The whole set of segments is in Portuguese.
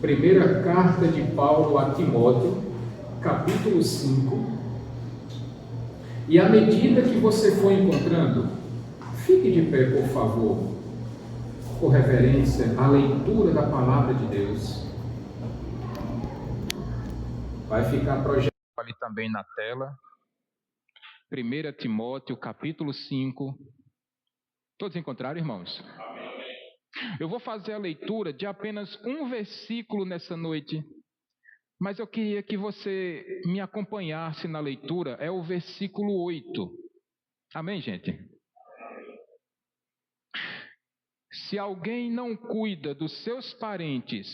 Primeira carta de Paulo a Timóteo, capítulo 5. E à medida que você for encontrando, fique de pé, por favor, por reverência à leitura da palavra de Deus. Vai ficar projetado ali também na tela. 1 Timóteo, capítulo 5. Todos encontraram, irmãos? Amém. Eu vou fazer a leitura de apenas um versículo nessa noite, mas eu queria que você me acompanhasse na leitura. É o versículo 8. Amém, gente? Se alguém não cuida dos seus parentes,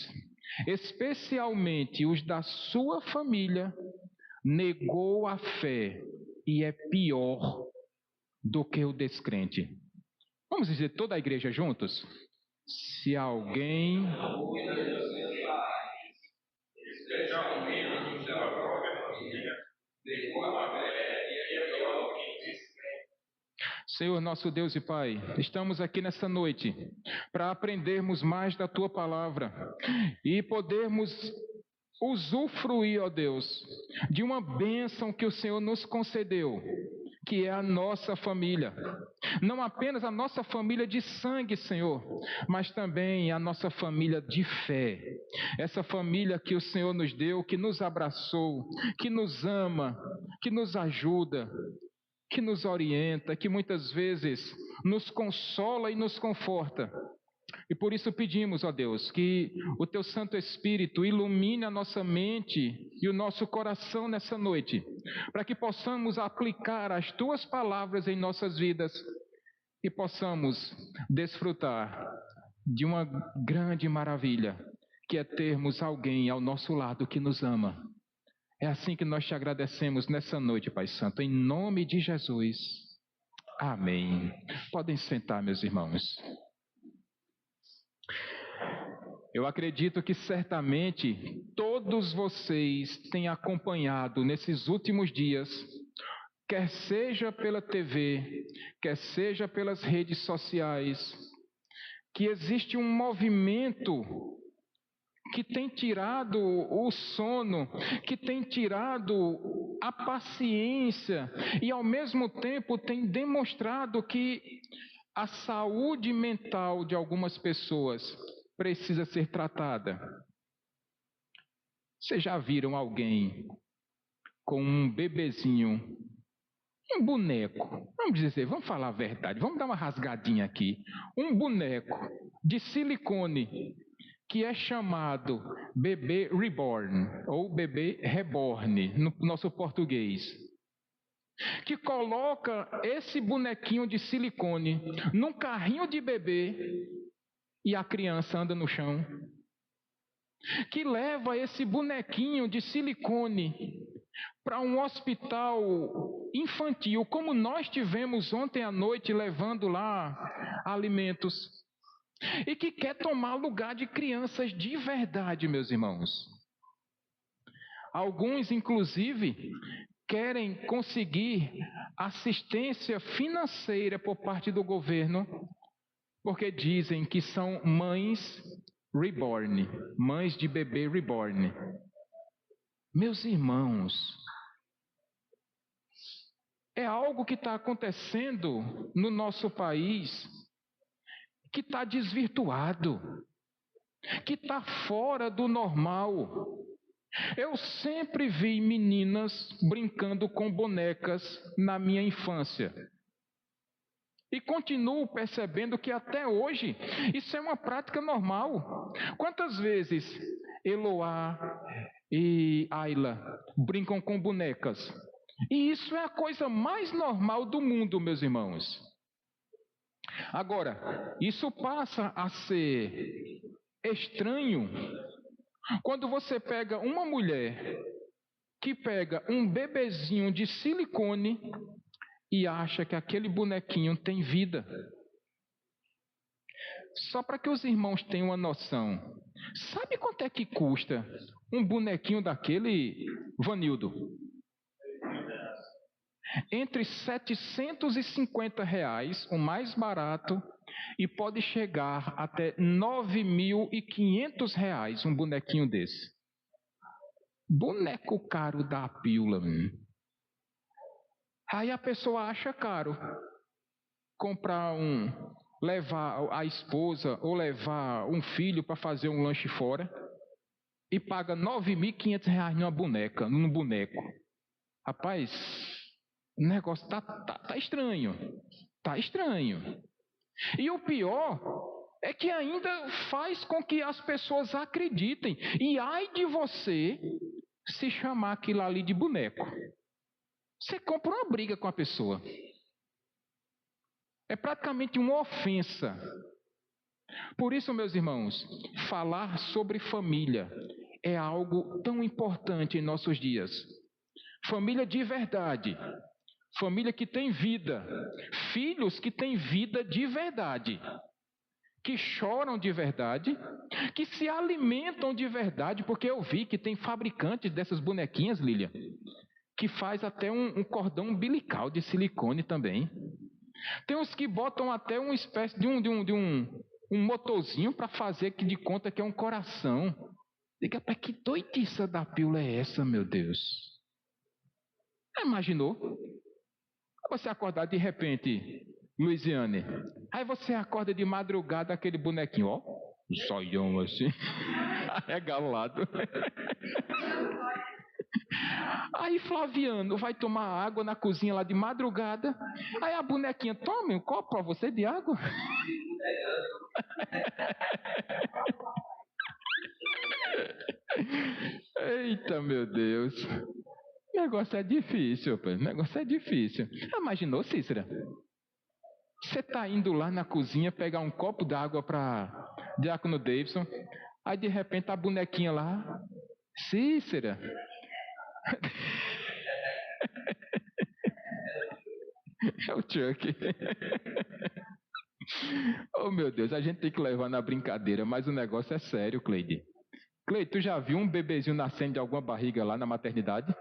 especialmente os da sua família, negou a fé e é pior do que o descrente. Vamos dizer toda a igreja juntos? Se alguém Senhor, nosso Deus e Pai, estamos aqui nessa noite para aprendermos mais da Tua palavra e podermos usufruir, ó Deus, de uma bênção que o Senhor nos concedeu, que é a nossa família. Não apenas a nossa família de sangue, Senhor, mas também a nossa família de fé. Essa família que o Senhor nos deu, que nos abraçou, que nos ama, que nos ajuda, que nos orienta, que muitas vezes nos consola e nos conforta. E por isso pedimos, ó Deus, que o Teu Santo Espírito ilumine a nossa mente e o nosso coração nessa noite, para que possamos aplicar as Tuas palavras em nossas vidas e possamos desfrutar de uma grande maravilha, que é termos alguém ao nosso lado que nos ama. É assim que nós Te agradecemos nessa noite, Pai Santo, em nome de Jesus. Amém. Podem sentar, meus irmãos. Eu acredito que certamente todos vocês têm acompanhado nesses últimos dias, quer seja pela TV, quer seja pelas redes sociais, que existe um movimento que tem tirado o sono, que tem tirado a paciência e ao mesmo tempo tem demonstrado que a saúde mental de algumas pessoas precisa ser tratada. Vocês já viram alguém com um bebezinho, um boneco, vamos falar a verdade, vamos dar uma rasgadinha aqui, um boneco de silicone que é chamado bebê reborn, ou bebê reborn, no nosso português, que coloca esse bonequinho de silicone num carrinho de bebê e a criança anda no chão, que leva esse bonequinho de silicone para um hospital infantil, como nós tivemos ontem à noite levando lá alimentos, e que quer tomar lugar de crianças de verdade, meus irmãos. Alguns, inclusive, querem conseguir assistência financeira por parte do governo, porque dizem que são mães reborn, mães de bebê reborn. Meus irmãos, é algo que está acontecendo no nosso país, que está desvirtuado, que está fora do normal. Eu sempre vi meninas brincando com bonecas na minha infância. E continuo percebendo que até hoje isso é uma prática normal. Quantas vezes Eloá e Ayla brincam com bonecas? E isso é a coisa mais normal do mundo, meus irmãos. Agora, isso passa a ser estranho quando você pega uma mulher que pega um bebezinho de silicone e acha que aquele bonequinho tem vida. Só para que os irmãos tenham uma noção, sabe quanto é que custa um bonequinho daquele, Vanildo? Entre R$ 750, o mais barato, E pode chegar até R$ 9.500 um bonequinho desse. Boneco caro da pílula. Aí a pessoa acha caro comprar levar a esposa ou levar um filho para fazer um lanche fora e paga R$ 9.500 num boneco. Rapaz, o negócio tá estranho. Tá estranho. E o pior é que ainda faz com que as pessoas acreditem. E ai de você se chamar aquilo ali de boneco. Você compra uma briga com a pessoa. É praticamente uma ofensa. Por isso, meus irmãos, falar sobre família é algo tão importante em nossos dias. Família de verdade. Família que tem vida. Filhos que têm vida de verdade. Que choram de verdade. Que se alimentam de verdade. Porque eu vi que tem fabricantes dessas bonequinhas, Lília, que faz até um cordão umbilical de silicone também. Tem uns que botam até uma espécie de um motorzinho para fazer de conta que é um coração. Diga, para que doidice da pílula é essa, meu Deus? Imaginou? Você acordar de repente, Luiziane, aí você acorda de madrugada aquele bonequinho, ó, zoião assim, arregalado. Aí Flaviano vai tomar água na cozinha lá de madrugada. Aí a bonequinha, tome um copo para você de água. Eita, meu Deus. O negócio é difícil, pô. O negócio é difícil. Imaginou, Cícera? Você tá indo lá na cozinha pegar um copo d'água para Diácono Davidson. Aí de repente a bonequinha lá, Cícera. É o Chuck. Oh, meu Deus, a gente tem que levar na brincadeira, mas o negócio é sério, Cleide. Cleide, tu já viu um bebezinho nascendo de alguma barriga lá na maternidade?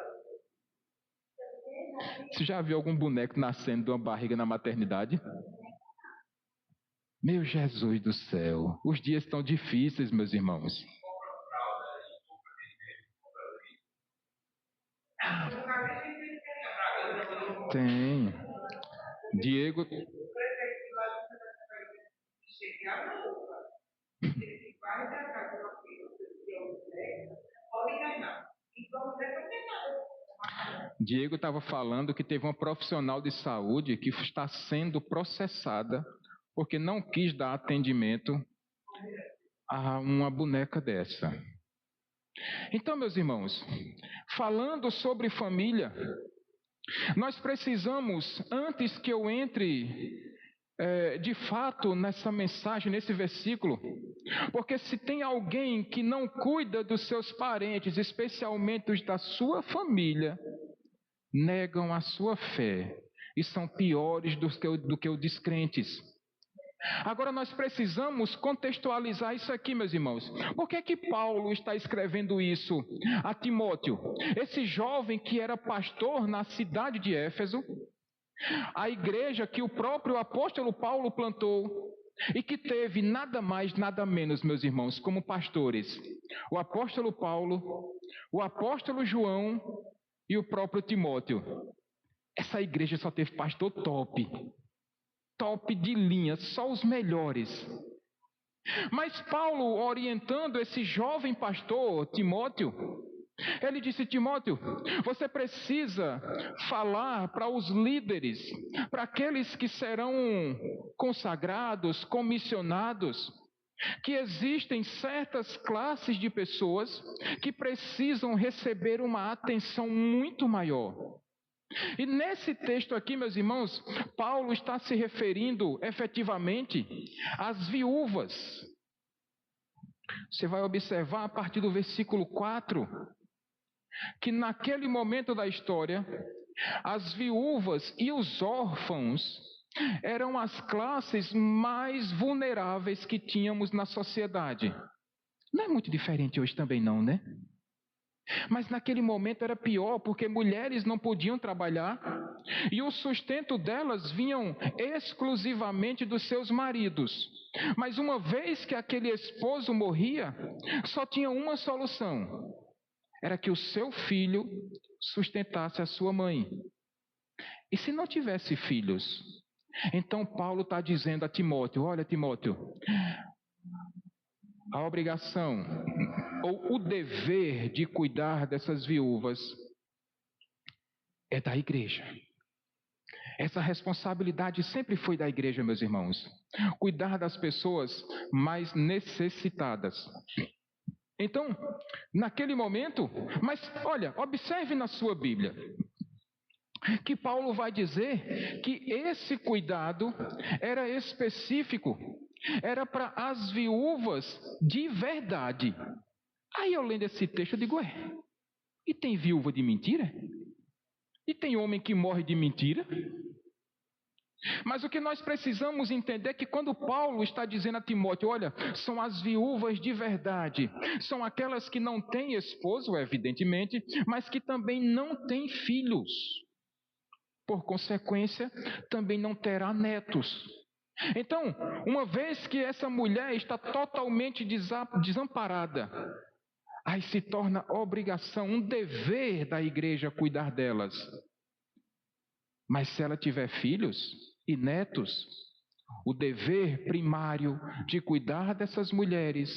Você já viu algum boneco nascendo de uma barriga na maternidade? Meu Jesus do céu, os dias estão difíceis, meus irmãos. Tem. Diego. Diego estava falando que teve uma profissional de saúde que está sendo processada porque não quis dar atendimento a uma boneca dessa. Então, meus irmãos, falando sobre família, nós precisamos, antes que eu entre de fato nessa mensagem, nesse versículo, porque se tem alguém que não cuida dos seus parentes, especialmente os da sua família, negam a sua fé e são piores do que os descrentes. Agora nós precisamos contextualizar isso aqui, meus irmãos. Por que que Paulo está escrevendo isso a Timóteo? Esse jovem que era pastor na cidade de Éfeso, a igreja que o próprio apóstolo Paulo plantou e que teve nada mais, nada menos, meus irmãos, como pastores, o apóstolo Paulo, o apóstolo João e o próprio Timóteo. Essa igreja só teve pastor top de linha, só os melhores. Mas Paulo, orientando esse jovem pastor, Timóteo, ele disse: Timóteo, você precisa falar para os líderes, para aqueles que serão consagrados, comissionados, que existem certas classes de pessoas que precisam receber uma atenção muito maior. E nesse texto aqui, meus irmãos, Paulo está se referindo efetivamente às viúvas. Você vai observar a partir do versículo 4, que naquele momento da história, as viúvas e os órfãos eram as classes mais vulneráveis que tínhamos na sociedade. Não é muito diferente hoje também não, né? Mas naquele momento era pior, porque mulheres não podiam trabalhar, e o sustento delas vinham exclusivamente dos seus maridos. Mas uma vez que aquele esposo morria, só tinha uma solução: era que o seu filho sustentasse a sua mãe. E se não tivesse filhos? Então Paulo está dizendo a Timóteo: olha, Timóteo, a obrigação ou o dever de cuidar dessas viúvas é da igreja. Essa responsabilidade sempre foi da igreja, meus irmãos. Cuidar das pessoas mais necessitadas. Então, naquele momento, mas olha, observe na sua Bíblia, que Paulo vai dizer que esse cuidado era específico, era para as viúvas de verdade. Aí eu lendo esse texto, eu digo, e tem viúva de mentira? E tem homem que morre de mentira? Mas o que nós precisamos entender é que quando Paulo está dizendo a Timóteo, olha, são as viúvas de verdade, são aquelas que não têm esposo, evidentemente, mas que também não têm filhos. Por consequência, também não terá netos. Então, uma vez que essa mulher está totalmente desamparada, aí se torna obrigação, um dever da igreja cuidar delas. Mas se ela tiver filhos e netos, o dever primário de cuidar dessas mulheres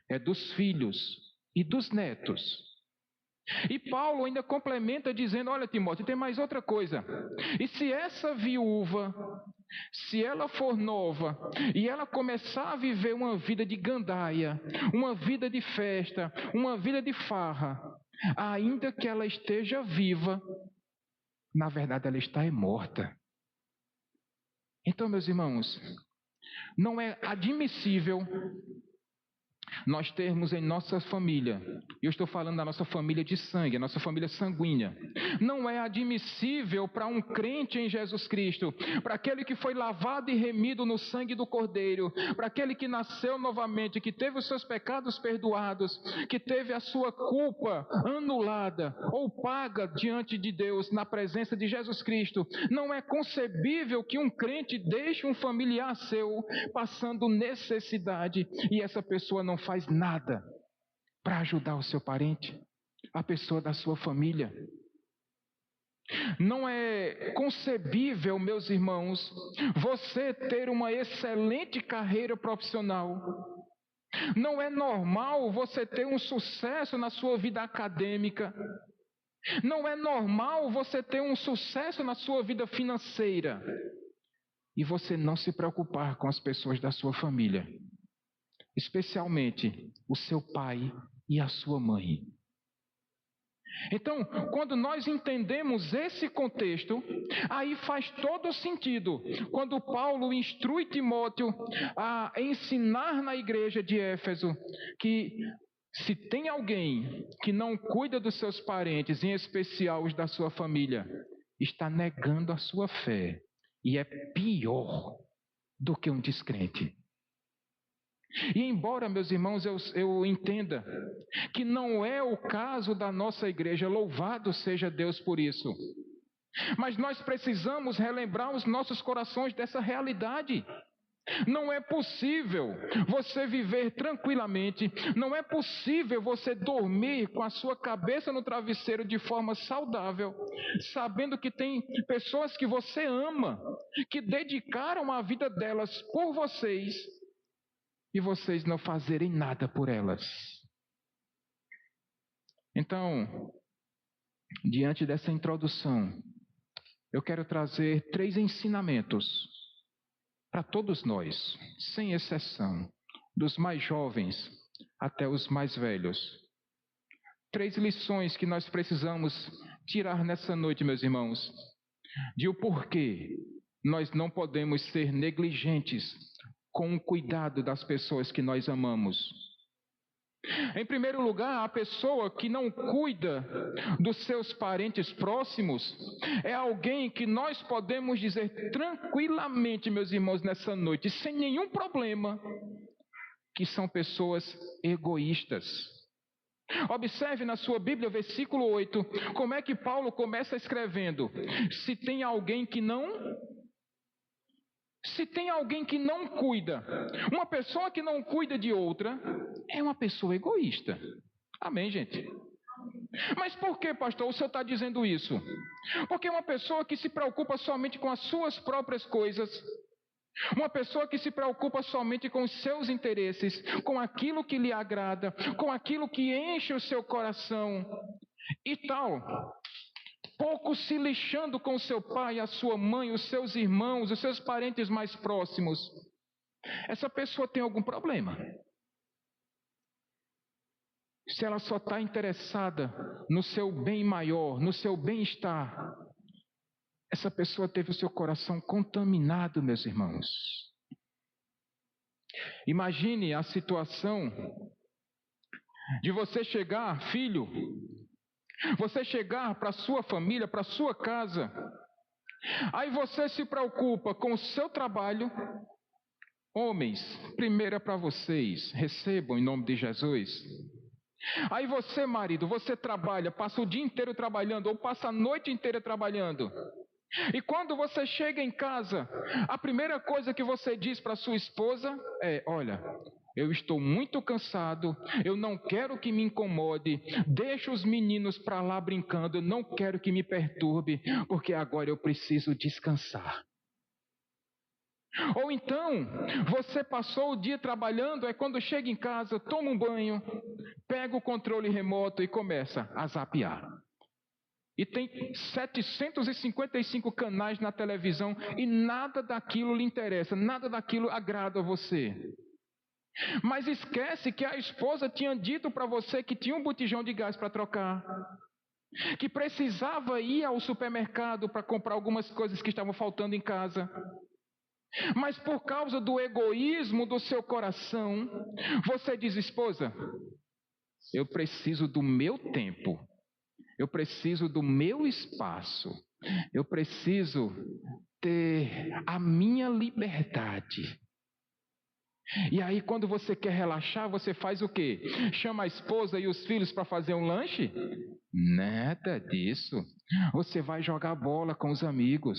é dos filhos e dos netos. E Paulo ainda complementa dizendo, olha, Timóteo, tem mais outra coisa. E se essa viúva, se ela for nova e ela começar a viver uma vida de gandaia, uma vida de festa, uma vida de farra, ainda que ela esteja viva, na verdade ela está morta. Então, meus irmãos, não é admissível nós termos em nossa família, eu estou falando da nossa família de sangue, a nossa família sanguínea, não é admissível para um crente em Jesus Cristo, para aquele que foi lavado e remido no sangue do Cordeiro, para aquele que nasceu novamente, que teve os seus pecados perdoados, que teve a sua culpa anulada ou paga diante de Deus na presença de Jesus Cristo, não é concebível que um crente deixe um familiar seu passando necessidade e essa pessoa não faz nada para ajudar o seu parente, a pessoa da sua família. Não é concebível, meus irmãos, você ter uma excelente carreira profissional. Não é normal você ter um sucesso na sua vida acadêmica. Não é normal você ter um sucesso na sua vida financeira e você não se preocupar com as pessoas da sua família, especialmente o seu pai e a sua mãe. Então, quando nós entendemos esse contexto, aí faz todo sentido quando Paulo instrui Timóteo a ensinar na igreja de Éfeso que se tem alguém que não cuida dos seus parentes, em especial os da sua família, está negando a sua fé e é pior do que um descrente. E embora, meus irmãos, eu entenda que não é o caso da nossa igreja, louvado seja Deus por isso, mas nós precisamos relembrar os nossos corações dessa realidade. Não é possível você viver tranquilamente, não é possível você dormir com a sua cabeça no travesseiro de forma saudável, sabendo que tem pessoas que você ama, que dedicaram a vida delas por vocês, e vocês não fazerem nada por elas. Então, diante dessa introdução, eu quero trazer 3 ensinamentos para todos nós, sem exceção, dos mais jovens até os mais velhos. 3 lições que nós precisamos tirar nessa noite, meus irmãos, de o porquê nós não podemos ser negligentes com o cuidado das pessoas que nós amamos. Em primeiro lugar, a pessoa que não cuida dos seus parentes próximos é alguém que nós podemos dizer tranquilamente, meus irmãos, nessa noite, sem nenhum problema, que são pessoas egoístas. Observe na sua Bíblia, versículo 8, como é que Paulo começa escrevendo: se tem alguém que não cuida, uma pessoa que não cuida de outra, é uma pessoa egoísta. Amém, gente? Mas por que, pastor, o senhor está dizendo isso? Porque uma pessoa que se preocupa somente com as suas próprias coisas, uma pessoa que se preocupa somente com os seus interesses, com aquilo que lhe agrada, com aquilo que enche o seu coração e tal, pouco se lixando com seu pai, a sua mãe, os seus irmãos, os seus parentes mais próximos, essa pessoa tem algum problema. Se ela só está interessada no seu bem maior, no seu bem-estar, essa pessoa teve o seu coração contaminado, meus irmãos. Imagine a situação de você chegar, filho, você chegar para a sua família, para a sua casa, aí você se preocupa com o seu trabalho. Homens, primeiro é para vocês, recebam em nome de Jesus. Aí você, marido, você trabalha, passa o dia inteiro trabalhando ou passa a noite inteira trabalhando. E quando você chega em casa, a primeira coisa que você diz para sua esposa é: olha, eu estou muito cansado, eu não quero que me incomode, deixa os meninos para lá brincando, eu não quero que me perturbe, porque agora eu preciso descansar. Ou então, você passou o dia trabalhando, aí quando chega em casa, toma um banho, pega o controle remoto e começa a zapear. E tem 755 canais na televisão e nada daquilo lhe interessa, nada daquilo agrada a você. Mas esquece que a esposa tinha dito para você que tinha um botijão de gás para trocar, que precisava ir ao supermercado para comprar algumas coisas que estavam faltando em casa. Mas por causa do egoísmo do seu coração, você diz: esposa, eu preciso do meu tempo, eu preciso do meu espaço, eu preciso ter a minha liberdade. E aí quando você quer relaxar, você faz o quê? Chama a esposa e os filhos para fazer um lanche? Nada disso. Você vai jogar bola com os amigos.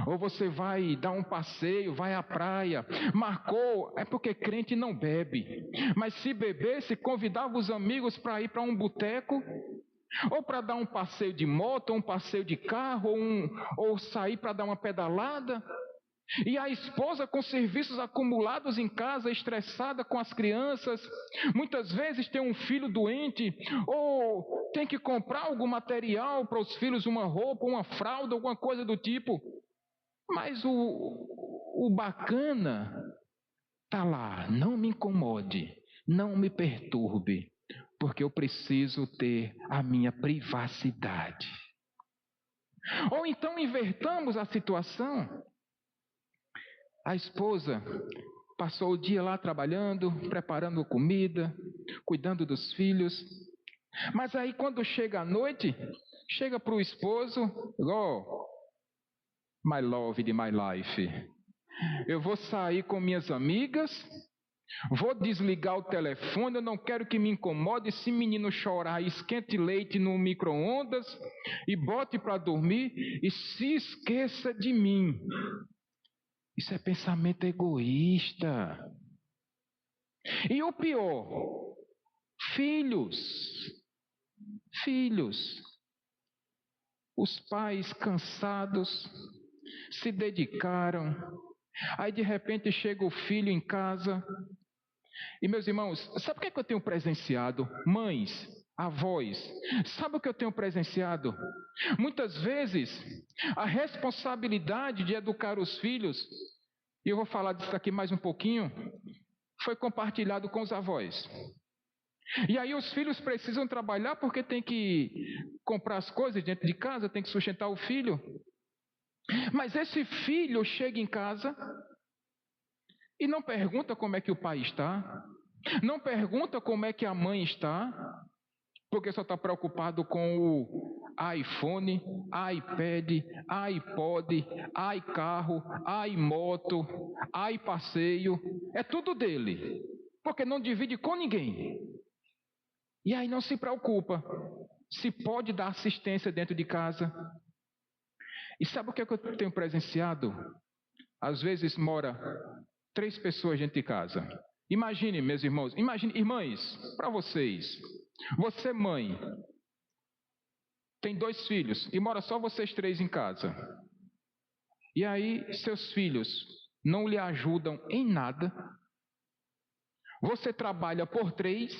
Ou você vai dar um passeio, vai à praia, marcou, é porque crente não bebe, mas se bebesse, convidava os amigos para ir para um boteco, ou para dar um passeio de moto, ou um passeio de carro, ou sair para dar uma pedalada. E a esposa com serviços acumulados em casa, estressada com as crianças, muitas vezes tem um filho doente, ou tem que comprar algum material para os filhos, uma roupa, uma fralda, alguma coisa do tipo. Mas o bacana está lá: não me incomode, não me perturbe, porque eu preciso ter a minha privacidade. Ou então invertamos a situação. A esposa passou o dia lá trabalhando, preparando comida, cuidando dos filhos. Mas aí quando chega a noite, chega para o esposo: oh, my love de my life, eu vou sair com minhas amigas, vou desligar o telefone, eu não quero que me incomode. Se menino chorar, esquente leite no micro-ondas e bote para dormir e se esqueça de mim. Isso é pensamento egoísta. E o pior, filhos. Os pais cansados, se dedicaram, aí de repente chega o filho em casa. E meus irmãos, sabe o que é que eu tenho presenciado? Mães, avós, sabe o que eu tenho presenciado? Muitas vezes, a responsabilidade de educar os filhos, e eu vou falar disso aqui mais um pouquinho, foi compartilhado com os avós. E aí os filhos precisam trabalhar porque tem que comprar as coisas dentro de casa, tem que sustentar o filho. Mas esse filho chega em casa e não pergunta como é que o pai está, não pergunta como é que a mãe está, porque só está preocupado com o iPhone, iPad, iPod, iCarro, iMoto, iPasseio, é tudo dele, porque não divide com ninguém. E aí não se preocupa se pode dar assistência dentro de casa. E sabe o que é que eu tenho presenciado? Às vezes mora 3 pessoas dentro de casa. Imagine, meus irmãos, imagine, irmãs, para vocês. Você, mãe, tem 2 filhos e mora só vocês 3 em casa. E aí seus filhos não lhe ajudam em nada. Você trabalha por 3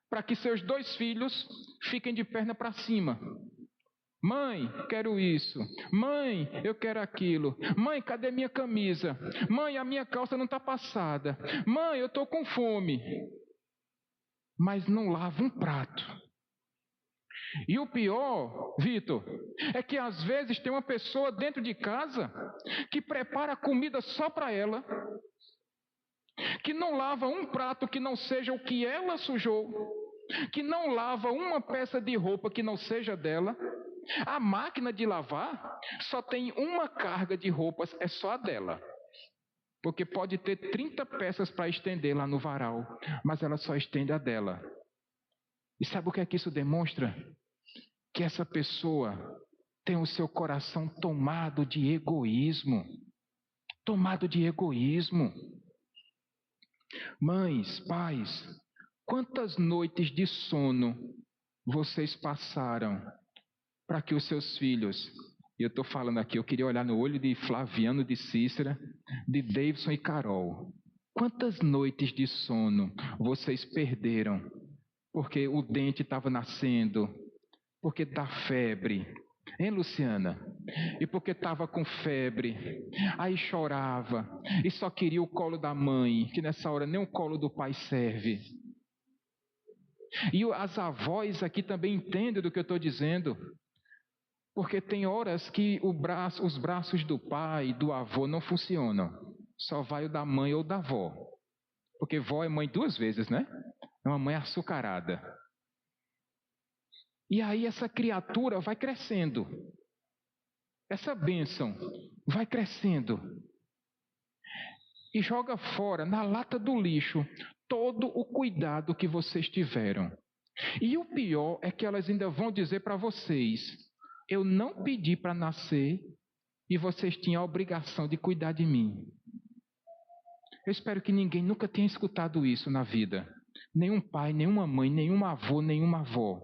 para que seus 2 filhos fiquem de perna para cima. Mãe, quero isso. Mãe, eu quero aquilo. Mãe, cadê minha camisa? Mãe, a minha calça não está passada. Mãe, eu estou com fome. Mas não lava um prato. E o pior, Vitor, é que às vezes tem uma pessoa dentro de casa que prepara comida só para ela, que não lava um prato que não seja o que ela sujou, que não lava uma peça de roupa que não seja dela. A máquina de lavar só tem uma carga de roupas, é só a dela. Porque pode ter 30 peças para estender lá no varal, mas ela só estende a dela. E sabe o que é que isso demonstra? Que essa pessoa tem o seu coração tomado de egoísmo. Tomado de egoísmo. Mães, pais, quantas noites de sono vocês passaram para que os seus filhos, e eu estou falando aqui, eu queria olhar no olho de Flaviano, de Cícera, de Davidson e Carol. Quantas noites de sono vocês perderam porque o dente estava nascendo, porque dá febre, hein, Luciana? E porque estava com febre, aí chorava e só queria o colo da mãe, que nessa hora nem o colo do pai serve. E as avós aqui também entendem do que eu estou dizendo. Porque tem horas que os braços do pai e do avô não funcionam. Só vai o da mãe ou da avó. Porque vó é mãe 2 vezes, né? É uma mãe açucarada. E aí essa criatura vai crescendo. Essa bênção vai crescendo. E joga fora, na lata do lixo, todo o cuidado que vocês tiveram. E o pior é que elas ainda vão dizer para vocês: eu não pedi para nascer e vocês tinham a obrigação de cuidar de mim. Eu espero que ninguém nunca tenha escutado isso na vida. Nenhum pai, nenhuma mãe, nenhum avô, nenhuma avó.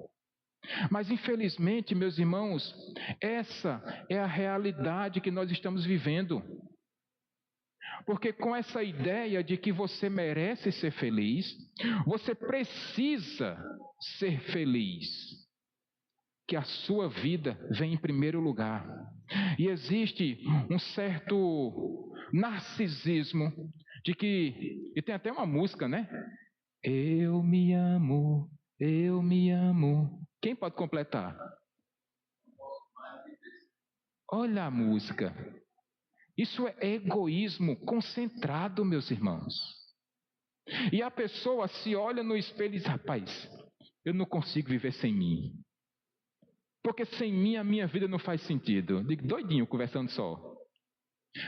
Mas infelizmente, meus irmãos, essa é a realidade que nós estamos vivendo. Porque com essa ideia de que você merece ser feliz, você precisa ser feliz. Que a sua vida vem em primeiro lugar. E existe um certo narcisismo de que, e tem até uma música, né? Eu me amo, eu me amo. Quem pode completar? Olha a música. Isso é egoísmo concentrado, meus irmãos. E a pessoa se olha no espelho e diz: rapaz, eu não consigo viver sem mim. Porque sem mim a minha vida não faz sentido. Digo, doidinho conversando só.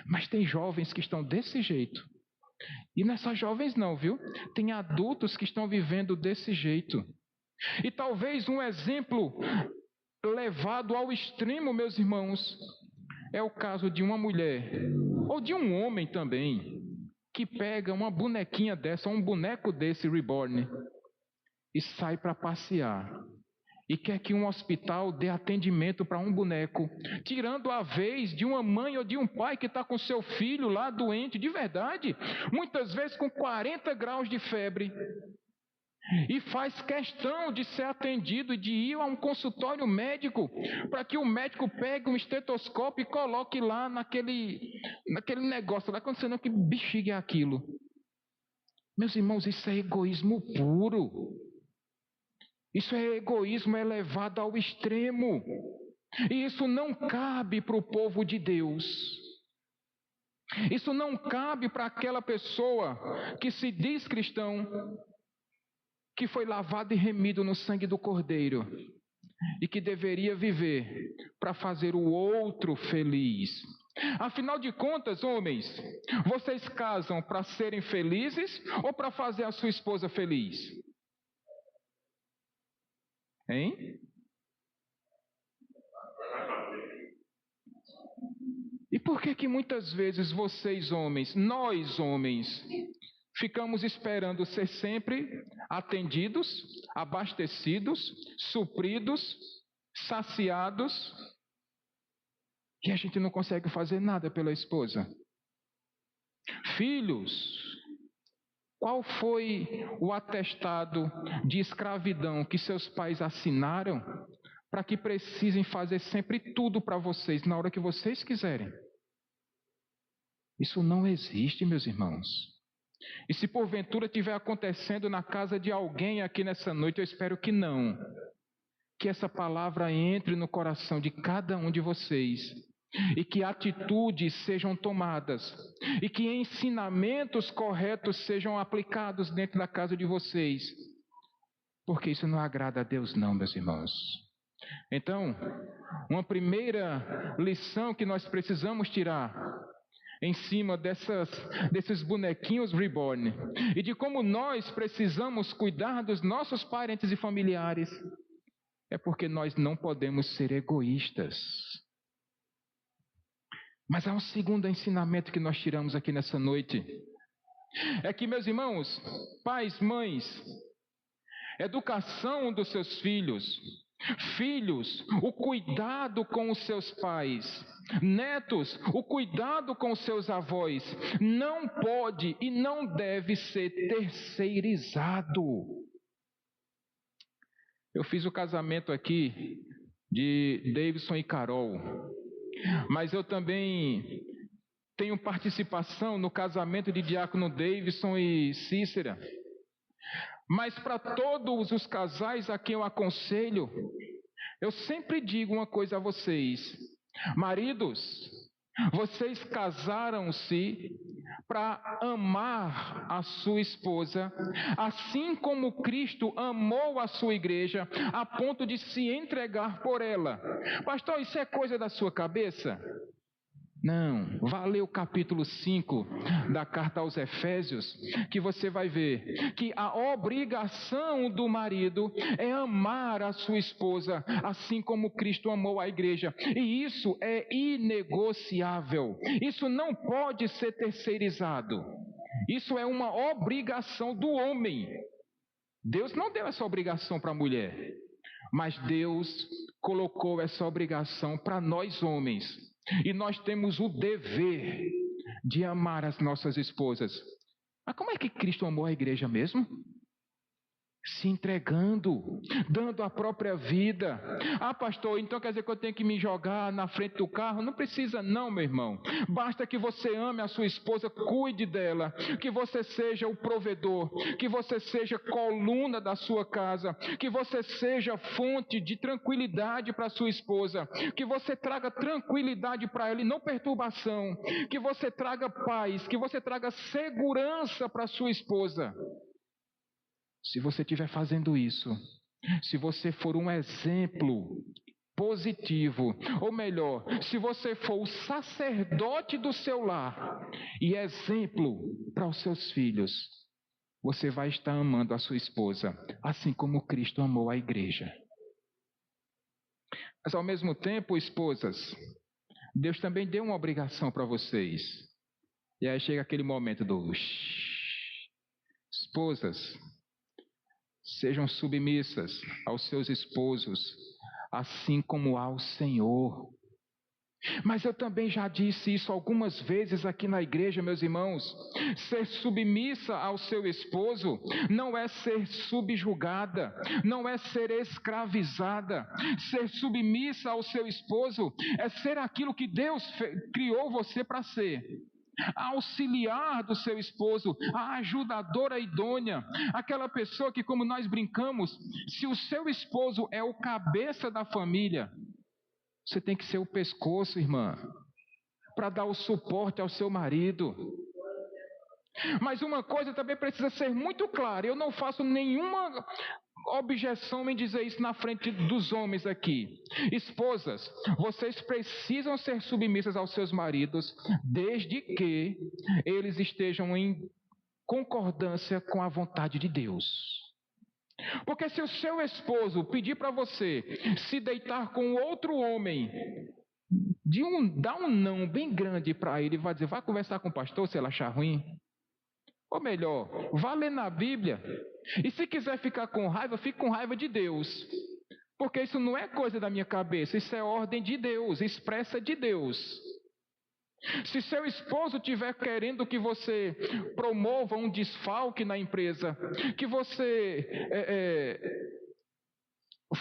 Mas tem jovens que estão desse jeito. E não é só jovens não, viu? Tem adultos que estão vivendo desse jeito. E talvez um exemplo levado ao extremo, meus irmãos, é o caso de uma mulher, ou de um homem também, que pega uma bonequinha dessa, um boneco desse reborn, e sai para passear. E quer que um hospital dê atendimento para um boneco, tirando a vez de uma mãe ou de um pai que está com seu filho lá doente, de verdade, muitas vezes com 40 graus de febre, e faz questão de ser atendido, de ir a um consultório médico, para que o médico pegue um estetoscópio e coloque lá naquele negócio, lá acontecendo que bexiga é aquilo. Meus irmãos, isso é egoísmo puro. Isso é egoísmo elevado ao extremo. E isso não cabe para o povo de Deus. Isso não cabe para aquela pessoa que se diz cristão, que foi lavado e remido no sangue do Cordeiro, e que deveria viver para fazer o outro feliz. Afinal de contas, homens, vocês casam para serem felizes ou para fazer a sua esposa feliz? Hein? E por que muitas vezes vocês homens, nós homens, ficamos esperando ser sempre atendidos, abastecidos, supridos, saciados, e a gente não consegue fazer nada pela esposa? Filhos, qual foi o atestado de escravidão que seus pais assinaram para que precisem fazer sempre tudo para vocês na hora que vocês quiserem? Isso não existe, meus irmãos. E se porventura estiver acontecendo na casa de alguém aqui nessa noite, eu espero que não. Que essa palavra entre no coração de cada um de vocês. E que atitudes sejam tomadas. E que ensinamentos corretos sejam aplicados dentro da casa de vocês. Porque isso não agrada a Deus não, meus irmãos. Então, uma primeira lição que nós precisamos tirar em cima desses bonequinhos reborn, e de como nós precisamos cuidar dos nossos parentes e familiares, é porque nós não podemos ser egoístas. Mas há um segundo ensinamento que nós tiramos aqui nessa noite. É que, meus irmãos, pais, mães, educação dos seus filhos, filhos, o cuidado com os seus pais, netos, o cuidado com os seus avós, não pode e não deve ser terceirizado. Eu fiz o casamento aqui de Davidson e Carol, mas eu também tenho participação no casamento de Diácono Davidson e Cícera. Mas para todos os casais a quem eu aconselho, eu sempre digo uma coisa a vocês: maridos, vocês casaram-se para amar a sua esposa, assim como Cristo amou a sua igreja, a ponto de se entregar por ela. Pastor, isso é coisa da sua cabeça? Não, vá ler o capítulo 5 da carta aos Efésios, que você vai ver que a obrigação do marido é amar a sua esposa, assim como Cristo amou a igreja. E isso é inegociável, isso não pode ser terceirizado, isso é uma obrigação do homem. Deus não deu essa obrigação para a mulher, mas Deus colocou essa obrigação para nós homens. E nós temos o dever de amar as nossas esposas. Mas como é que Cristo amou a igreja mesmo? Se entregando, dando a própria vida. Ah, pastor, então quer dizer que eu tenho que me jogar na frente do carro? Não precisa não, meu irmão. Basta que você ame a sua esposa, cuide dela, que você seja o provedor, que você seja coluna da sua casa, que você seja fonte de tranquilidade para a sua esposa, que você traga tranquilidade para ela e não perturbação, que você traga paz, que você traga segurança para a sua esposa. Se você estiver fazendo isso, se você for um exemplo positivo, ou melhor, se você for o sacerdote do seu lar e exemplo para os seus filhos, você vai estar amando a sua esposa, assim como Cristo amou a igreja. Mas ao mesmo tempo, esposas, Deus também deu uma obrigação para vocês. E aí chega aquele momento do esposas, sejam submissas aos seus esposos, assim como ao Senhor. Mas eu também já disse isso algumas vezes aqui na igreja, meus irmãos. Ser submissa ao seu esposo não é ser subjugada, não é ser escravizada. Ser submissa ao seu esposo é ser aquilo que Deus criou você para ser. A auxiliar do seu esposo, a ajudadora idônea, aquela pessoa que, como nós brincamos, se o seu esposo é o cabeça da família, você tem que ser o pescoço, irmã, para dar o suporte ao seu marido. Mas uma coisa também precisa ser muito clara, eu não faço nenhuma objeção em dizer isso na frente dos homens aqui. Esposas, vocês precisam ser submissas aos seus maridos, desde que eles estejam em concordância com a vontade de Deus. Porque se o seu esposo pedir para você se deitar com outro homem, dá um não bem grande para ele, vai dizer, vai conversar com o pastor se ele achar ruim. Ou melhor, vá ler na Bíblia. E se quiser ficar com raiva, fique com raiva de Deus. Porque isso não é coisa da minha cabeça, isso é ordem de Deus, expressa de Deus. Se seu esposo estiver querendo que você promova um desfalque na empresa, que você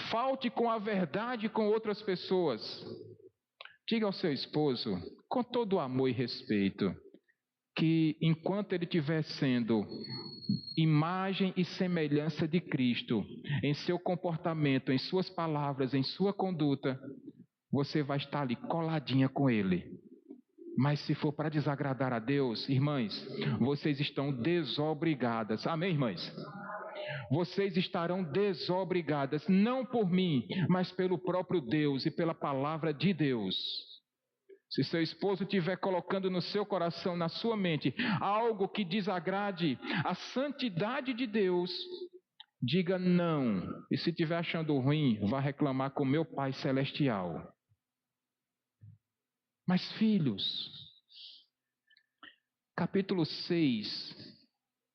falte com a verdade com outras pessoas, diga ao seu esposo, com todo amor e respeito, que enquanto ele estiver sendo imagem e semelhança de Cristo, em seu comportamento, em suas palavras, em sua conduta, você vai estar ali coladinha com ele. Mas se for para desagradar a Deus, irmãs, vocês estão desobrigadas. Amém, irmãs? Vocês estarão desobrigadas, não por mim, mas pelo próprio Deus e pela palavra de Deus. Se seu esposo estiver colocando no seu coração, na sua mente, algo que desagrade a santidade de Deus, diga não. E se estiver achando ruim, vá reclamar com meu Pai Celestial. Mas filhos, capítulo 6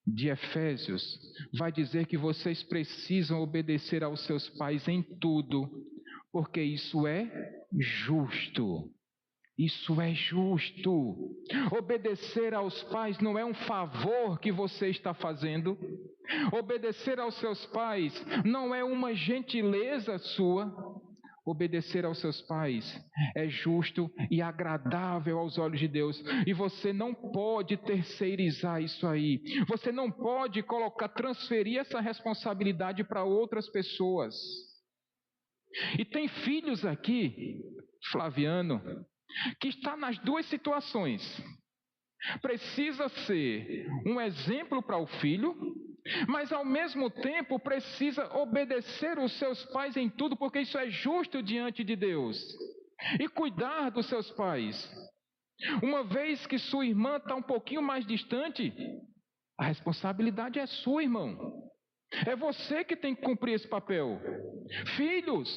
de Efésios vai dizer que vocês precisam obedecer aos seus pais em tudo, porque isso é justo. Isso é justo. Obedecer aos pais não é um favor que você está fazendo. Obedecer aos seus pais não é uma gentileza sua. Obedecer aos seus pais é justo e agradável aos olhos de Deus. E você não pode terceirizar isso aí. Você não pode transferir essa responsabilidade para outras pessoas. E tem filhos aqui, Flaviano, que está nas duas situações. Precisa ser um exemplo para o filho, mas ao mesmo tempo precisa obedecer os seus pais em tudo, porque isso é justo diante de Deus. E cuidar dos seus pais. Uma vez que sua irmã está um pouquinho mais distante, a responsabilidade é sua, irmão. É você que tem que cumprir esse papel. Filhos,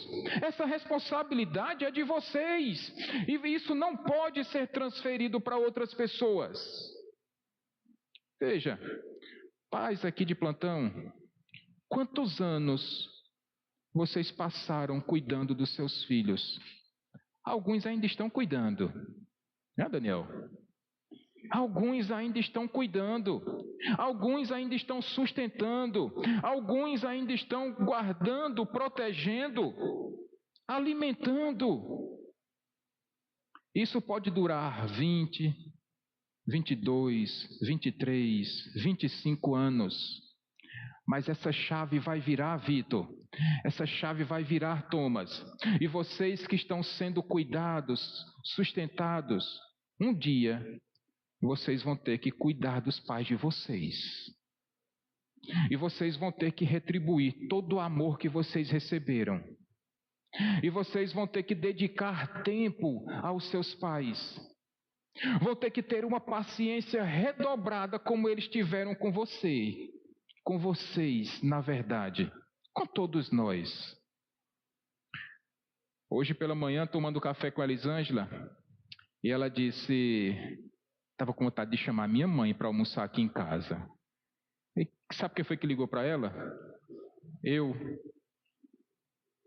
essa responsabilidade é de vocês. E isso não pode ser transferido para outras pessoas. Veja, pais aqui de plantão, quantos anos vocês passaram cuidando dos seus filhos? Alguns ainda estão cuidando. Né, Daniel? Alguns ainda estão cuidando, alguns ainda estão sustentando, alguns ainda estão guardando, protegendo, alimentando. Isso pode durar 20, 22, 23, 25 anos. Mas essa chave vai virar, Vitor. Essa chave vai virar, Thomas. E vocês que estão sendo cuidados, sustentados, um dia vocês vão ter que cuidar dos pais de vocês. E vocês vão ter que retribuir todo o amor que vocês receberam. E vocês vão ter que dedicar tempo aos seus pais. Vão ter que ter uma paciência redobrada como eles tiveram com você. Com vocês, na verdade. Com todos nós. Hoje pela manhã, tomando café com a Elisângela, e ela disse... Estava com vontade de chamar minha mãe para almoçar aqui em casa. E sabe quem foi que ligou para ela? Eu.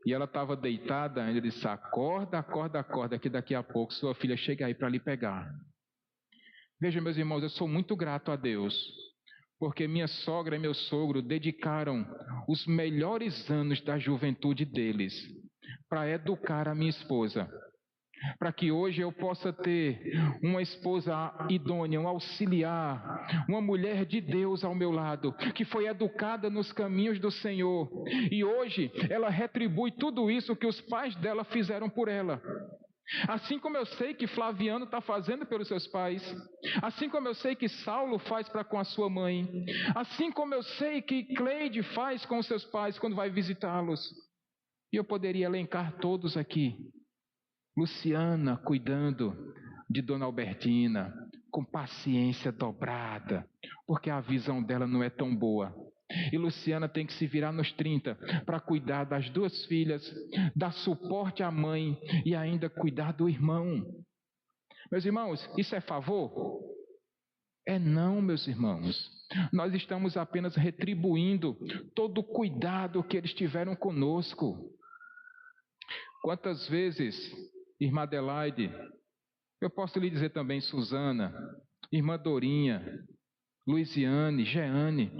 E ela estava deitada, ele disse, acorda, que daqui a pouco sua filha chega aí para lhe pegar. Veja, meus irmãos, eu sou muito grato a Deus, porque minha sogra e meu sogro dedicaram os melhores anos da juventude deles para educar a minha esposa. Para que hoje eu possa ter uma esposa idônea, um auxiliar, uma mulher de Deus ao meu lado, que foi educada nos caminhos do Senhor. E hoje ela retribui tudo isso que os pais dela fizeram por ela. Assim como eu sei que Flaviano está fazendo pelos seus pais, assim como eu sei que Saulo faz para com a sua mãe, assim como eu sei que Cleide faz com os seus pais quando vai visitá-los. E eu poderia elencar todos aqui. Luciana cuidando de Dona Albertina, com paciência dobrada, porque a visão dela não é tão boa. E Luciana tem que se virar nos 30 para cuidar das 2 filhas, dar suporte à mãe e ainda cuidar do irmão. Meus irmãos, isso é favor? É não, meus irmãos. Nós estamos apenas retribuindo todo o cuidado que eles tiveram conosco. Quantas vezes, irmã Adelaide, eu posso lhe dizer também, Suzana, irmã Dorinha, Luiziane, Jeane,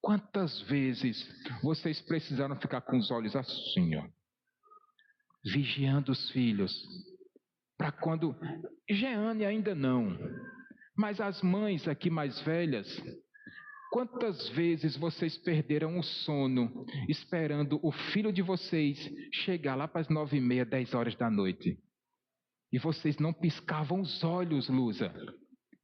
quantas vezes vocês precisaram ficar com os olhos assim, ó, vigiando os filhos, para quando... Jeane ainda não, mas as mães aqui mais velhas, quantas vezes vocês perderam o sono esperando o filho de vocês chegar lá para as 9h30, 10 horas da noite? E vocês não piscavam os olhos, Lusa,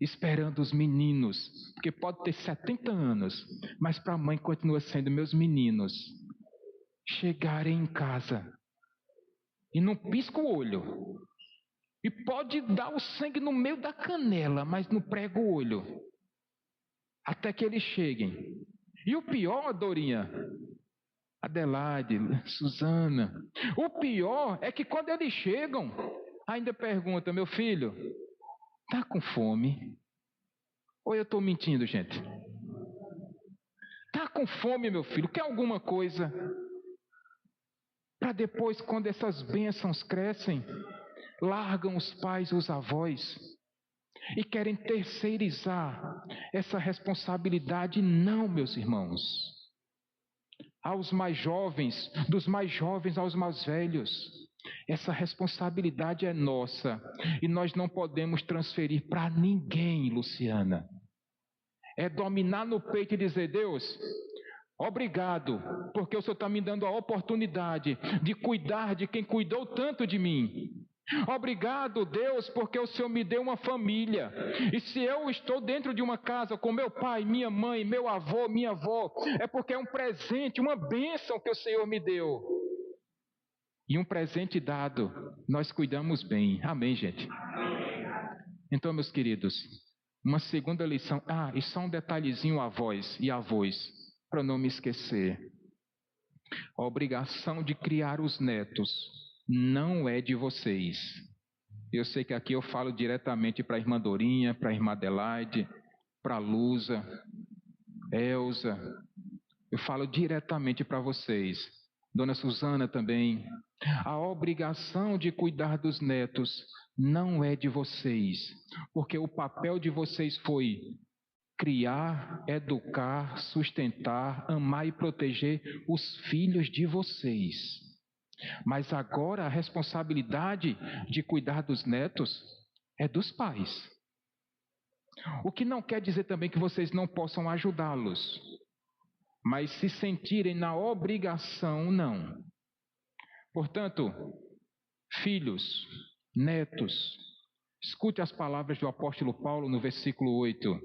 esperando os meninos, porque pode ter 70 anos, mas para a mãe continua sendo meus meninos, chegarem em casa e não pisca o olho. E pode dar o sangue no meio da canela, mas não prega o olho. Até que eles cheguem. E o pior, Dorinha, Adelaide, Suzana, o pior é que quando eles chegam, ainda pergunta, meu filho, tá com fome? Ou eu estou mentindo, gente? Tá com fome, meu filho? Quer alguma coisa? Para depois, quando essas bênçãos crescem, largam os pais e os avós e querem terceirizar essa responsabilidade. Não, meus irmãos. Aos mais jovens, dos mais jovens aos mais velhos, essa responsabilidade é nossa e nós não podemos transferir para ninguém, Luciana. É dominar no peito e dizer, Deus, obrigado, porque o Senhor está me dando a oportunidade de cuidar de quem cuidou tanto de mim. Obrigado, Deus, porque o Senhor me deu uma família. E se eu estou dentro de uma casa com meu pai, minha mãe, meu avô, minha avó, é porque é um presente, uma bênção que o Senhor me deu. E um presente dado, nós cuidamos bem. Amém, gente? Então, meus queridos, uma segunda lição. E só um detalhezinho, avós e avós, para não me esquecer. A obrigação de criar os netos não é de vocês. Eu sei que aqui eu falo diretamente para a irmã Dorinha, para a irmã Adelaide, para a Lusa, Elza. Eu falo diretamente para vocês. Dona Suzana também. A obrigação de cuidar dos netos não é de vocês, porque o papel de vocês foi criar, educar, sustentar, amar e proteger os filhos de vocês. Mas agora a responsabilidade de cuidar dos netos é dos pais. O que não quer dizer também que vocês não possam ajudá-los, mas se sentirem na obrigação, não. Portanto, filhos, netos, escute as palavras do apóstolo Paulo no versículo 8.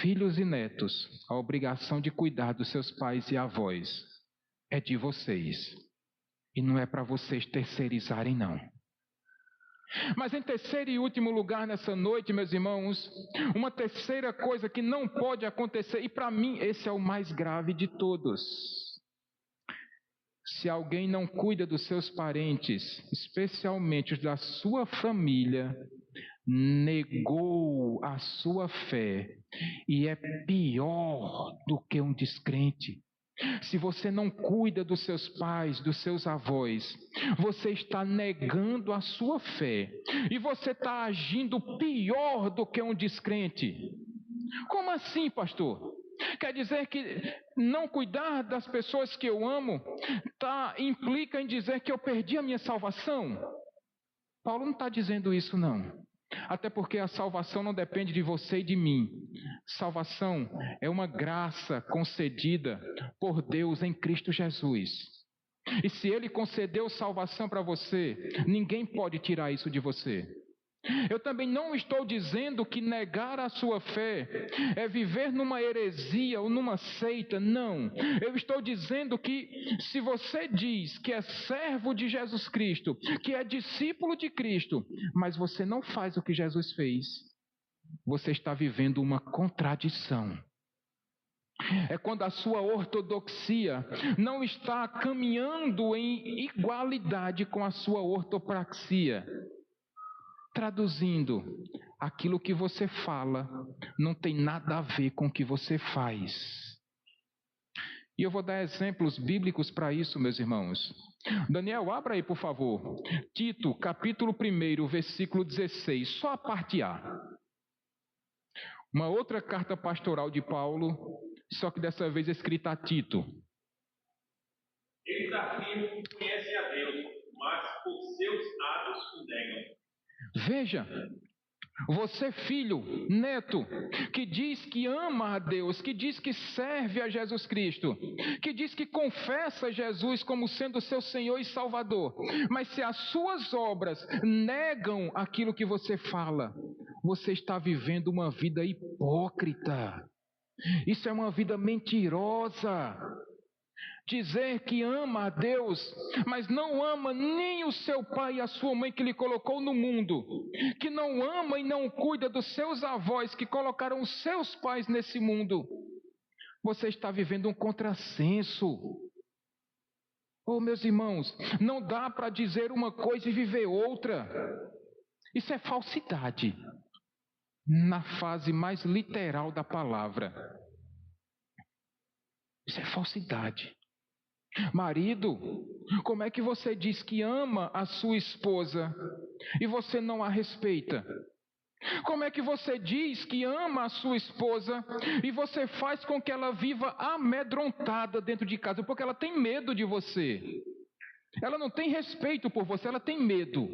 Filhos e netos, a obrigação de cuidar dos seus pais e avós é de vocês. E não é para vocês terceirizarem, não. Mas em terceiro e último lugar nessa noite, meus irmãos, uma terceira coisa que não pode acontecer, e para mim esse é o mais grave de todos. Se alguém não cuida dos seus parentes, especialmente os da sua família, negou a sua fé e é pior do que um descrente. Se você não cuida dos seus pais, dos seus avós, você está negando a sua fé e você está agindo pior do que um descrente. Como assim, pastor? Quer dizer que não cuidar das pessoas que eu amo implica em dizer que eu perdi a minha salvação? Paulo não está dizendo isso, não. Até porque a salvação não depende de você e de mim. Salvação é uma graça concedida por Deus em Cristo Jesus. E se Ele concedeu salvação para você, ninguém pode tirar isso de você. Eu também não estou dizendo que negar a sua fé é viver numa heresia ou numa seita, não. Eu estou dizendo que se você diz que é servo de Jesus Cristo, que é discípulo de Cristo, mas você não faz o que Jesus fez, você está vivendo uma contradição. É quando a sua ortodoxia não está caminhando em igualdade com a sua ortopraxia. Traduzindo, aquilo que você fala não tem nada a ver com o que você faz. E eu vou dar exemplos bíblicos para isso, meus irmãos. Daniel, abra aí, por favor. Tito, capítulo 1, versículo 16, só a parte A. Uma outra carta pastoral de Paulo, só que dessa vez escrita a Tito. Eles afirmam que conhecem a Deus, mas por seus atos o negam. Veja, você filho, neto, que diz que ama a Deus, que diz que serve a Jesus Cristo, que diz que confessa Jesus como sendo seu Senhor e Salvador, mas se as suas obras negam aquilo que você fala, você está vivendo uma vida hipócrita. Isso é uma vida mentirosa. Dizer que ama a Deus, mas não ama nem o seu pai e a sua mãe que lhe colocou no mundo, que não ama e não cuida dos seus avós que colocaram os seus pais nesse mundo, você está vivendo um contrassenso. Oh, meus irmãos, não dá para dizer uma coisa e viver outra. Isso é falsidade, na fase mais literal da palavra. Isso é falsidade. Marido, como é que você diz que ama a sua esposa e você não a respeita? Como é que você diz que ama a sua esposa e você faz com que ela viva amedrontada dentro de casa, porque ela tem medo de você? Ela não tem respeito por você, ela tem medo.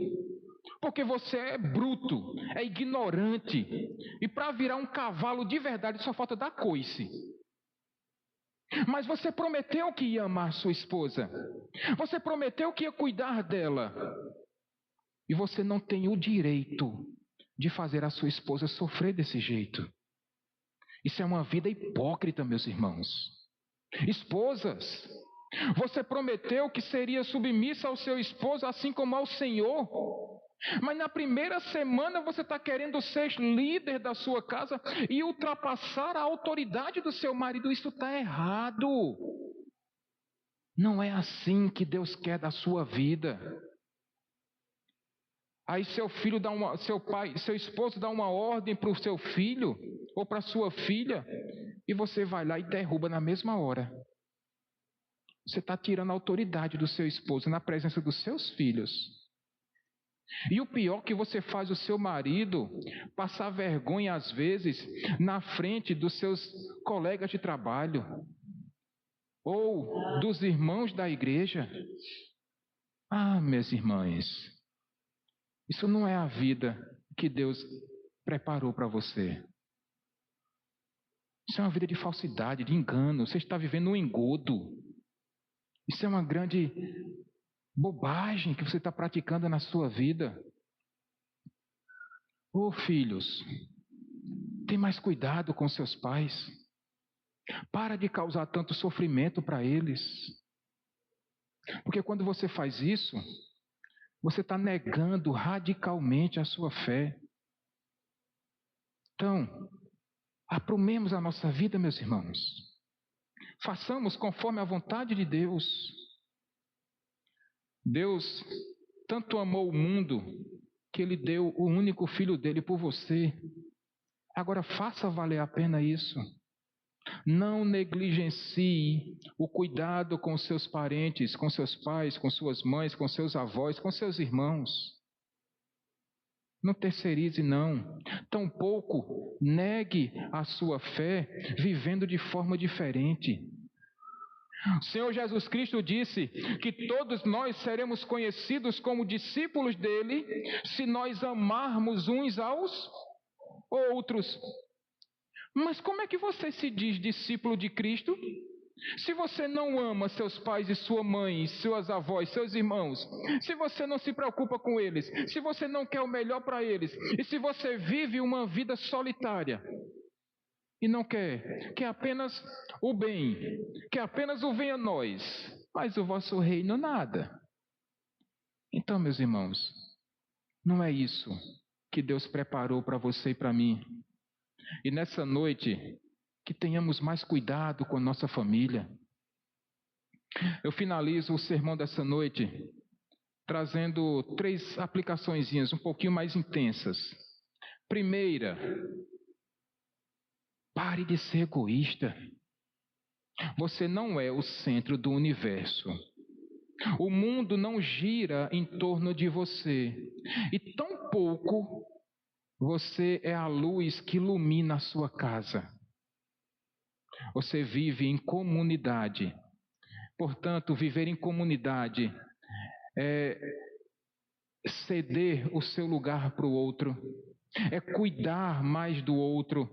Porque você é bruto, é ignorante. E para virar um cavalo de verdade só falta dar coice. Mas você prometeu que ia amar sua esposa. Você prometeu que ia cuidar dela. E você não tem o direito de fazer a sua esposa sofrer desse jeito. Isso é uma vida hipócrita, meus irmãos. Esposas, você prometeu que seria submissa ao seu esposo assim como ao Senhor. Mas na primeira semana você está querendo ser líder da sua casa e ultrapassar a autoridade do seu marido. Isso está errado. Não é assim que Deus quer da sua vida. Aí seu esposo dá uma ordem para o seu filho ou para a sua filha e você vai lá e derruba na mesma hora. Você está tirando a autoridade do seu esposo na presença dos seus filhos. E o pior é que você faz o seu marido passar vergonha às vezes na frente dos seus colegas de trabalho ou dos irmãos da igreja. Ah, minhas irmãs, isso não é a vida que Deus preparou para você. Isso é uma vida de falsidade, de engano. Você está vivendo um engodo. Isso é uma grande bobagem que você está praticando na sua vida. Ô filhos, tem mais cuidado com seus pais. Para de causar tanto sofrimento para eles. Porque quando você faz isso, você está negando radicalmente a sua fé. Então, aprumemos a nossa vida, meus irmãos. Façamos conforme a vontade de Deus. Deus tanto amou o mundo que Ele deu o único filho dele por você. Agora faça valer a pena isso. Não negligencie o cuidado com seus parentes, com seus pais, com suas mães, com seus avós, com seus irmãos. Não terceirize, não. Tampouco negue a sua fé vivendo de forma diferente. O Senhor Jesus Cristo disse que todos nós seremos conhecidos como discípulos dele se nós amarmos uns aos outros. Mas como é que você se diz discípulo de Cristo se você não ama seus pais e sua mãe, suas avós, seus irmãos? Se você não se preocupa com eles, se você não quer o melhor para eles, e se você vive uma vida solitária e não quer apenas o bem, quer apenas o venha a nós, mas o vosso reino nada. Então, meus irmãos, não é isso que Deus preparou para você e para mim. E nessa noite, que tenhamos mais cuidado com a nossa família. Eu finalizo o sermão dessa noite trazendo 3 aplicaçõezinhas um pouquinho mais intensas. Primeira, pare de ser egoísta. Você não é o centro do universo. O mundo não gira em torno de você. E tampouco você é a luz que ilumina a sua casa. Você vive em comunidade. Portanto, viver em comunidade é ceder o seu lugar para o outro. É cuidar mais do outro.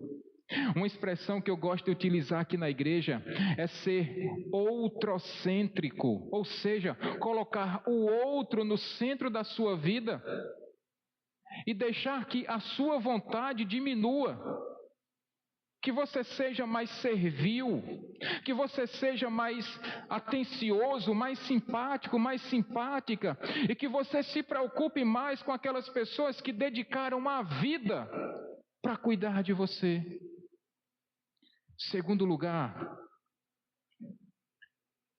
Uma expressão que eu gosto de utilizar aqui na igreja é ser outrocêntrico, ou seja, colocar o outro no centro da sua vida e deixar que a sua vontade diminua, que você seja mais servil, que você seja mais atencioso, mais simpático, mais simpática, e que você se preocupe mais com aquelas pessoas que dedicaram a vida para cuidar de você. Segundo lugar,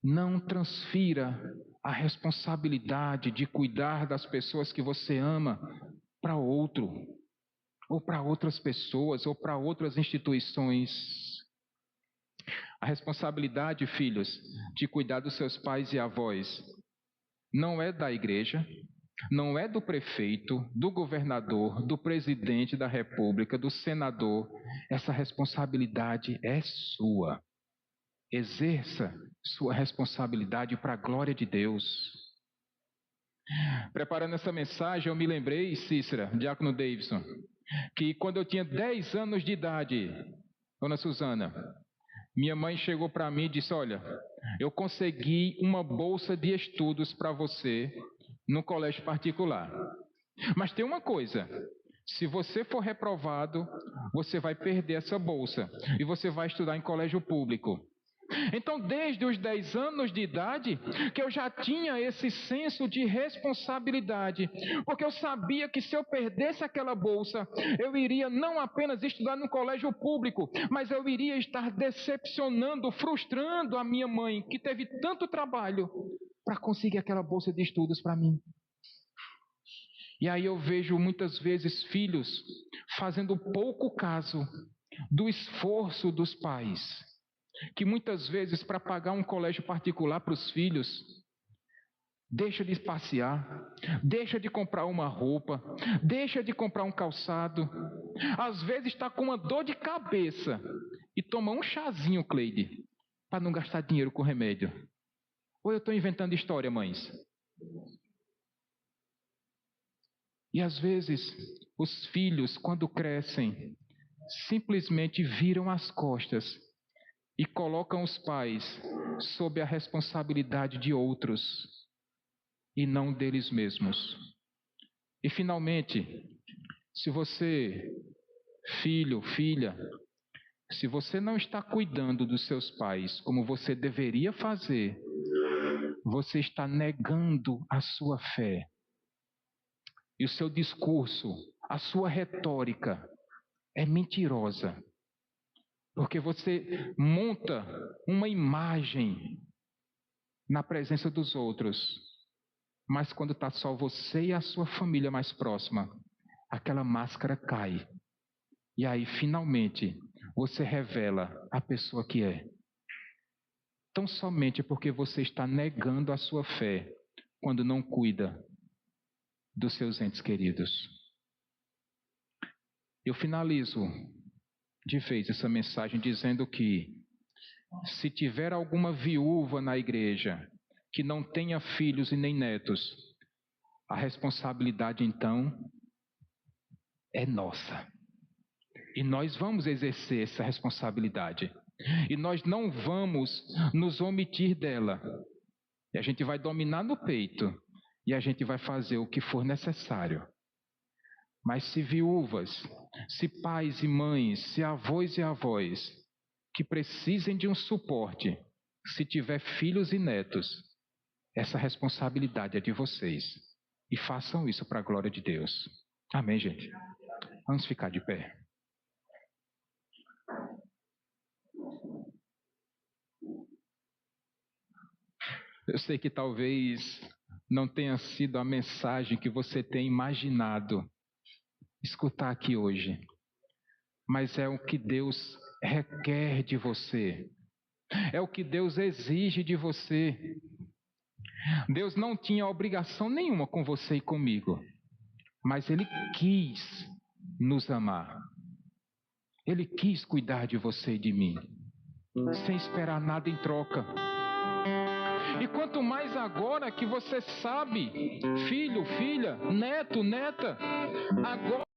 não transfira a responsabilidade de cuidar das pessoas que você ama para outro, ou para outras pessoas, ou para outras instituições. A responsabilidade, filhos, de cuidar dos seus pais e avós, não é da igreja, não é do prefeito, do governador, do presidente da república, do senador. Essa responsabilidade é sua. Exerça sua responsabilidade para a glória de Deus. Preparando essa mensagem, eu me lembrei, Cícera, Diácono Davidson, que quando eu tinha 10 anos de idade, Dona Suzana, minha mãe chegou para mim e disse: olha, eu consegui uma bolsa de estudos para você no colégio particular. Mas tem uma coisa, se você for reprovado, você vai perder essa bolsa e você vai estudar em colégio público. Então, desde os 10 anos de idade, que eu já tinha esse senso de responsabilidade, porque eu sabia que se eu perdesse aquela bolsa, eu iria não apenas estudar no colégio público, mas eu iria estar decepcionando, frustrando a minha mãe, que teve tanto trabalho para conseguir aquela bolsa de estudos para mim. E aí eu vejo muitas vezes filhos fazendo pouco caso do esforço dos pais, que muitas vezes para pagar um colégio particular para os filhos, deixa de passear, deixa de comprar uma roupa, deixa de comprar um calçado, às vezes está com uma dor de cabeça e toma um chazinho, Cleide, para não gastar dinheiro com remédio. Ou eu estou inventando história, mães? E às vezes os filhos, quando crescem, simplesmente viram as costas e colocam os pais sob a responsabilidade de outros e não deles mesmos. E finalmente, se você, filho, filha, se você não está cuidando dos seus pais como você deveria fazer, você está negando a sua fé. E o seu discurso, a sua retórica é mentirosa. Porque você monta uma imagem na presença dos outros, mas quando está só você e a sua família mais próxima, aquela máscara cai. E aí, finalmente, você revela a pessoa que é. Tão somente porque você está negando a sua fé quando não cuida dos seus entes queridos. Eu finalizo de vez essa mensagem dizendo que se tiver alguma viúva na igreja que não tenha filhos e nem netos, a responsabilidade então é nossa. E nós vamos exercer essa responsabilidade. E nós não vamos nos omitir dela. E a gente vai dominar no peito. E a gente vai fazer o que for necessário. Mas se viúvas, se pais e mães, se avós e avós, que precisem de um suporte, se tiver filhos e netos, essa responsabilidade é de vocês. E façam isso para a glória de Deus. Amém, gente? Vamos ficar de pé. Eu sei que talvez não tenha sido a mensagem que você tem imaginado escutar aqui hoje, mas é o que Deus requer de você, é o que Deus exige de você. Deus não tinha obrigação nenhuma com você e comigo, mas Ele quis nos amar. Ele quis cuidar de você e de mim, sem esperar nada em troca. E quanto mais agora que você sabe, filho, filha, neto, neta, agora